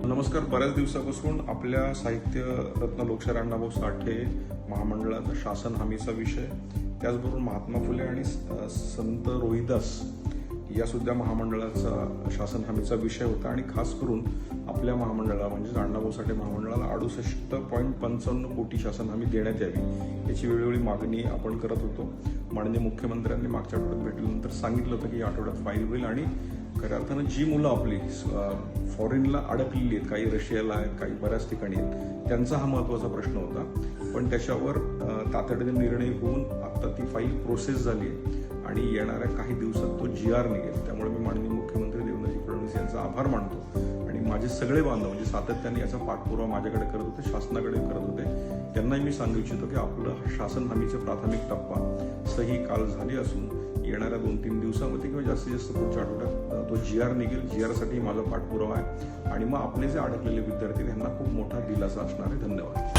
नमस्कार. बऱ्याच दिवसापासून आपल्या साहित्य रत्न लोकशाहीर अण्णाभाऊ साठे महामंडळाचा शासन हमीचा विषय, त्याचबरोबर महात्मा फुले आणि संत रोहिदास या सुद्धा महामंडळाचा शासन हमीचा विषय होता. आणि खास करून आपल्या महामंडळाला म्हणजे अण्णाभाऊ साठे महामंडळाला 68.55 कोटी शासन हमी देण्यात यावी याची वेळोवेळी मागणी आपण करत होतो. माननीय मुख्यमंत्र्यांनी मागच्या आठवड्यात भेटल्यानंतर सांगितलं होतं की या आठवड्यात फाईल होईल आणि खऱ्या अर्थानं जी मुलं आपली फॉरेनला अडकलेली आहेत, काही रशियाला आहेत, काही बऱ्याच ठिकाणी आहेत, त्यांचा हा महत्त्वाचा प्रश्न होता. पण त्याच्यावर तातडीने निर्णय होऊन आता ती फाईल प्रोसेस झाली आहे आणि येणाऱ्या काही दिवसात तो GR निघेल. त्यामुळे मी माननीय मुख्यमंत्री देवेंद्रजी फडणवीस यांचा आभार मानतो आणि माझे सगळे बांधव म्हणजे सातत्याने याचा पाठपुरावा माझ्याकडे करत होते, शासनाकडे करत होते, त्यांनाही मी सांगू इच्छितो की आपलं शासन हमीचा प्राथमिक टप्पा सही काल झाली असून येणाऱ्या 2-3 दिवसामध्ये किंवा जास्तीत जास्त पुढच्या आठवड्यात तो GR निघेल. GR साठी माझा पाठपुरावा आहे आणि मग आपले जे अडकलेले विद्यार्थी त्यांना खूप मोठा दिलासा असणार आहे. धन्यवाद.